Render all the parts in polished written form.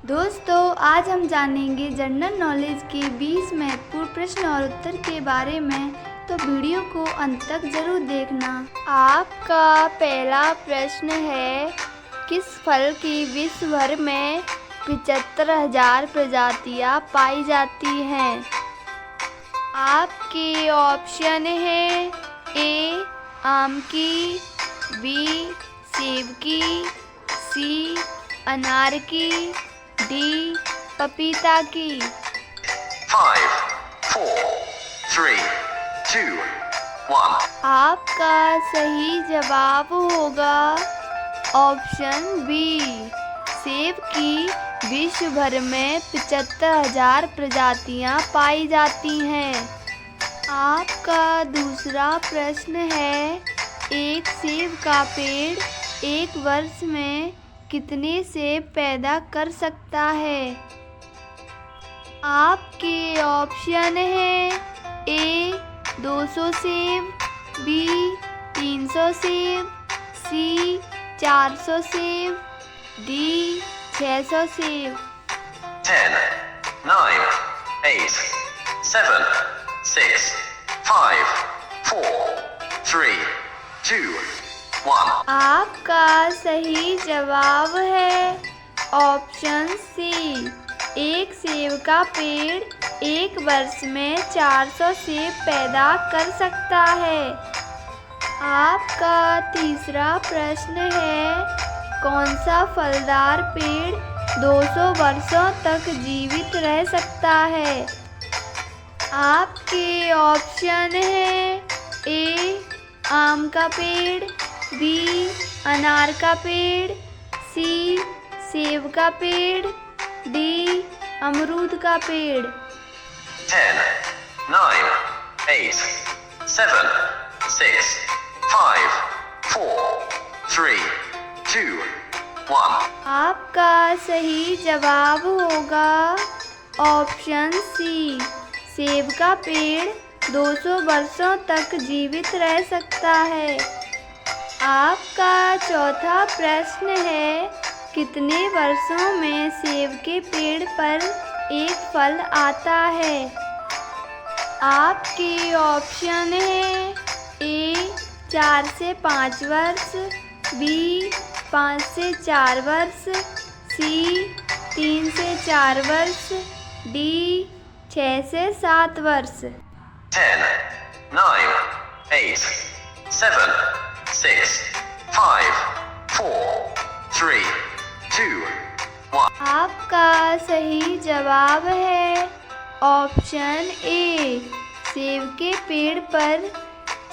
दोस्तों, आज हम जानेंगे जनरल नॉलेज के 20 महत्वपूर्ण प्रश्न और उत्तर के बारे में, तो वीडियो को अंत तक जरूर देखना। आपका पहला प्रश्न है, किस फल की विश्व भर में 75,000 प्रजातियां पाई जाती हैं? आपके ऑप्शन हैं ए आम की, बी सेब की, सी अनार की, डी पपीता की। 5, 4, 3, 2, 1। आपका सही जवाब होगा ऑप्शन बी, सेब की विश्व भर में 75,000 प्रजातियां पाई जाती हैं। आपका दूसरा प्रश्न है, एक सेब का पेड़ एक वर्ष में कितने सेब पैदा कर सकता है? आपके ऑप्शन हैं ए 200 सेब, बी 300 सेब, सी 400 सेब, डी 600 सेब। 10, 9, 8, 7, 6, 5, 4, 3, 2, 1। आपका सही जवाब है ऑप्शन सी, एक सेब का पेड़ एक वर्ष में 400 सेब पैदा कर सकता है। आपका तीसरा प्रश्न है, कौन सा फलदार पेड़ 200 वर्षों तक जीवित रह सकता है? आपके ऑप्शन हैं ए आम का पेड़, बी अनार का पेड़, सी सेब का पेड़, डी अमरूद का पेड़। 10, 9, 8, 7, 6, 5, 4, 3, 2, 1। आपका सही जवाब होगा ऑप्शन सी, सेब का पेड़ 200 वर्षों तक जीवित रह सकता है। आपका चौथा प्रश्न है, कितने वर्षों में सेब के पेड़ पर एक फल आता है? आपके ऑप्शन हैं ए 4 से 5 वर्ष, बी 5 से 4 वर्ष, सी 3 से 4 वर्ष, डी 6 से 7 वर्ष। 10, 9, 8, 7, 6, 5, 4, 3, 2, 1। आपका सही जवाब है ऑप्शन ए, सेब के पेड़ पर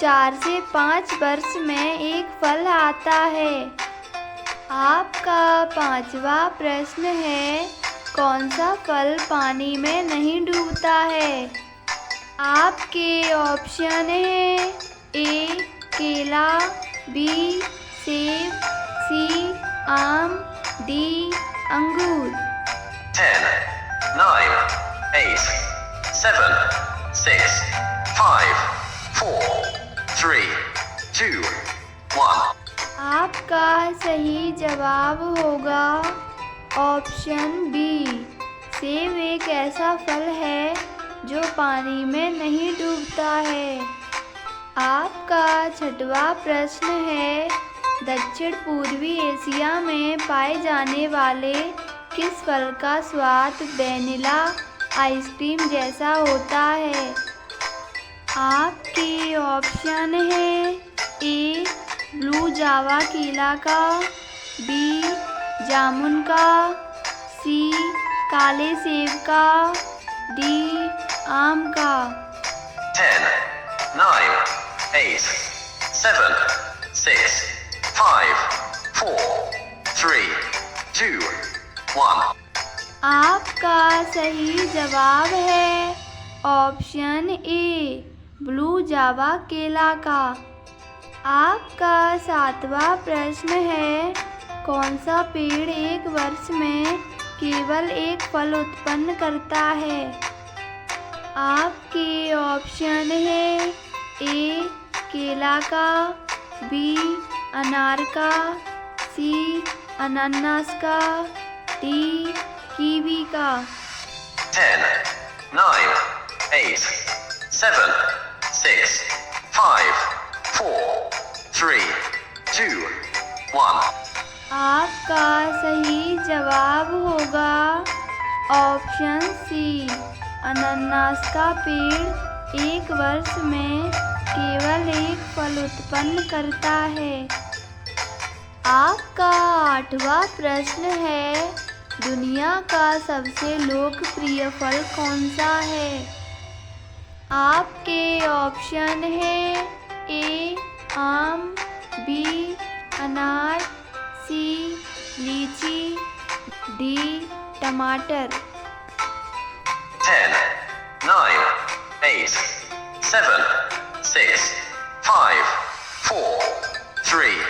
4 से 5 वर्ष में एक फल आता है। आपका पांचवा प्रश्न है, कौन सा फल पानी में नहीं डूबता है? आपके ऑप्शन हैं ए केला, बी सेब, सी आम, डी अंगूर। 10, 9, 8, 7, 6, 5, 4, 3, 2, 1। आपका सही जवाब होगा ऑप्शन बी, सेब एक ऐसा फल है जो पानी में नहीं डूबता है। आपका छठवां प्रश्न है, दक्षिण पूर्वी एशिया में पाए जाने वाले किस फल का स्वाद वैनिला आइसक्रीम जैसा होता है? आपके ऑप्शन हैं ए ब्लू जावा केला का, बी जामुन का, सी काले सेब का, डी आम का। 10, 9, 8, 7, 6, 5, 4, 3, 2, 1। आपका सही जवाब है ऑप्शन ए, ब्लू जावा केला का। आपका सातवां प्रश्न है, कौन सा पेड़ एक वर्ष में केवल एक फल उत्पन्न करता है? आपके ऑप्शन है ए केला का, बी अनार का, सी अनानास का, डी था। 10, 9, 8, 7, 6, 5, 4, 3, 2, 1. आपका सही जवाब होगा ऑप्शन सी, अनानास का पेड़ एक वर्ष में केवल एक फल उत्पन्न करता है। आपका 8वां प्रश्न है, दुनिया का सबसे लोकप्रिय फल कौन सा है? आपके ऑप्शन है ए आम, बी अनार, सी लीची, डी टमाटर। 10, 9, 8, 7, 6, 5, 4, 3,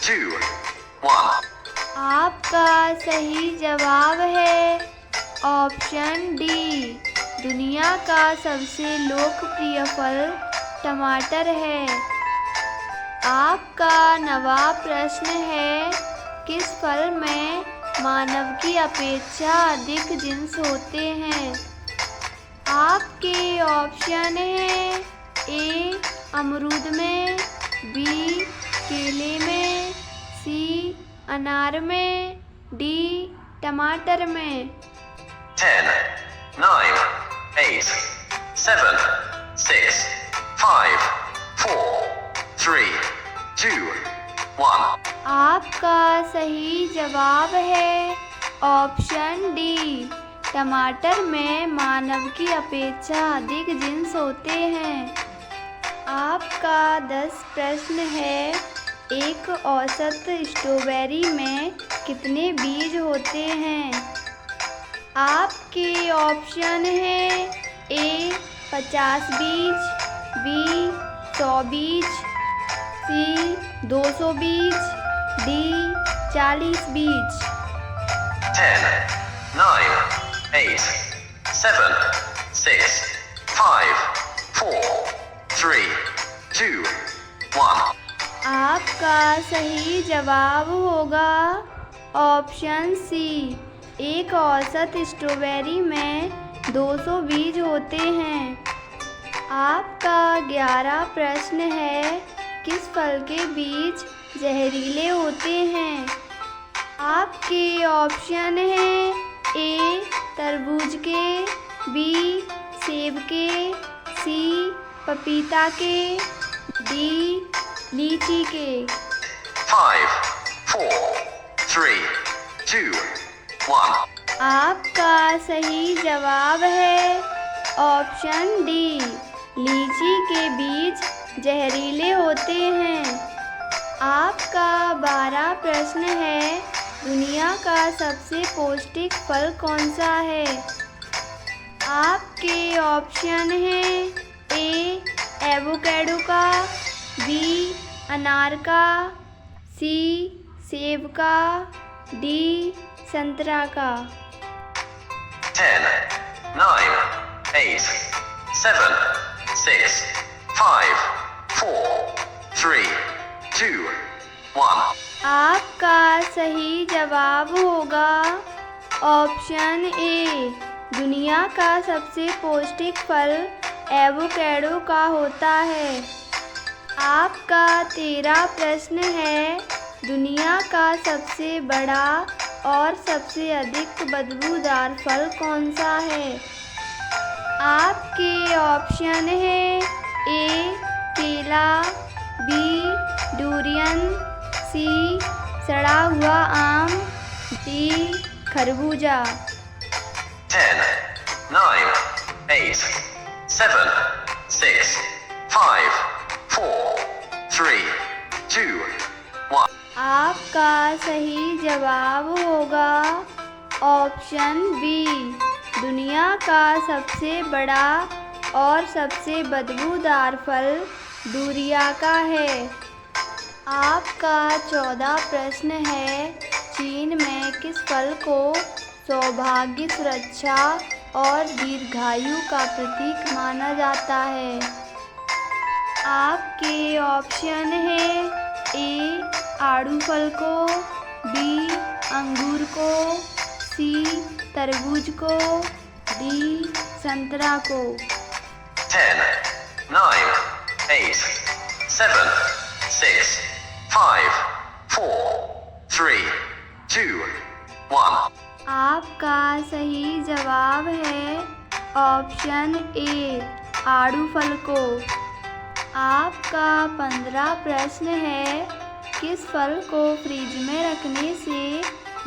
2, 1. आपका सही जवाब है ऑप्शन डी, दुनिया का सबसे लोकप्रिय फल टमाटर है। आपका 9वां प्रश्न है, किस फल में मानव की अपेक्षा अधिक जीन्स होते हैं? आपके ऑप्शन हैं ए अमरूद में, बी केले में, सी अनार में, डी टमाटर में। 10, 9, 8, 7, 6, 5, 4, 3, 2, 1. आपका सही जवाब है ऑप्शन डी, टमाटर में मानव की अपेक्षा अधिक जीन्स होते हैं। आपका 10 प्रश्न है, एक औसत स्ट्रॉबेरी में कितने बीज होते हैं? आपके ऑप्शन हैं ए 50 बीज, बी 100 बीज, सी 200 बीज, डी 40 बीज। 10, 9, 8, 7, 6, 5, 4, 3, 2, 1. आपका सही जवाब होगा ऑप्शन सी, एक औसत स्ट्रॉबेरी में 200 बीज होते हैं। आपका 11 प्रश्न है, किस फल के बीज जहरीले होते हैं? आपके ऑप्शन हैं ए तरबूज के, बी सेब के, सी पपीता के, डी लीची के। 5, 4, 3, 2, 1. आपका सही जवाब है ऑप्शन डी, लीची के बीज जहरीले होते हैं। आपका 12 प्रश्न है, दुनिया का सबसे पौष्टिक फल कौन सा है? आपके ऑप्शन हैं ए एवोकाडो का, बी अनार का, सी सेब का, डी संतरा का। 10, 9, 8, 7, 6, 5, 4, 3, 2, 1. आपका सही जवाब होगा ऑप्शन ए, दुनिया का सबसे पौष्टिक फल एवोकाडो का होता है। आपका 13 प्रश्न है, दुनिया का सबसे बड़ा और सबसे अधिक बदबूदार फल कौन सा है? आपके ऑप्शन हैं ए केला, बी डूरियन, सी सड़ा हुआ आम, डी खरबूजा। 10, 9, 8, 7, 6, 5, 4, 3, 2, 1. आपका सही जवाब होगा ऑप्शन बी, दुनिया का सबसे बड़ा और सबसे बदबूदार फल डूरिया का है। आपका 14 प्रश्न है, चीन में किस फल को सौभाग्य, सुरक्षा और दीर्घायु का प्रतीक माना जाता है? आपके ऑप्शन हैं ए आड़ू फल को, बी अंगूर को, सी तरबूज को, डी संतरा को। 10, 9, 8, 7, 6, 5, 4, 3, 2, 1. आपका सही जवाब है ऑप्शन ए आड़ू फल को। आपका 15 प्रश्न है, किस फल को फ्रिज में रखने से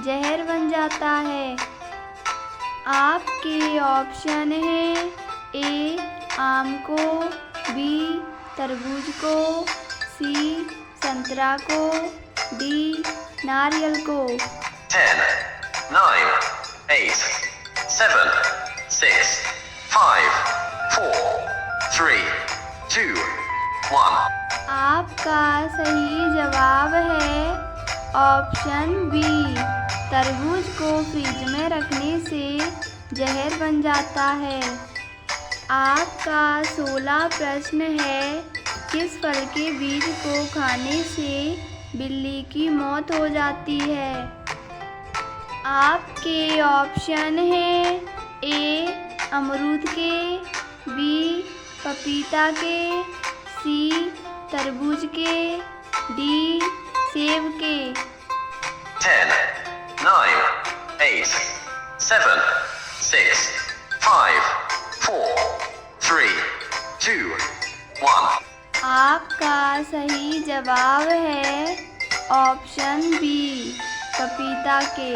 जहर बन जाता है? आपके ऑप्शन हैं ए आम को, बी तरबूज को, सी संतरा को, डी नारियल को। 10, 9, 8, 7, 6, 5, 4, 3, 2, 1. आपका सही जवाब है ऑप्शन बी तरबूज को फ्रिज में रखने से जहर बन जाता है। आपका 16 प्रश्न है, किस फल के बीज को खाने से बिल्ली की मौत हो जाती है? आपके ऑप्शन हैं ए अमरूद के, बी पपीता के, सी तरबूज के, डी सेब के। 10, 9, 8, 7, 6, 5, 4, 3, 2, 1. आपका सही जवाब है ऑप्शन बी पपीता के।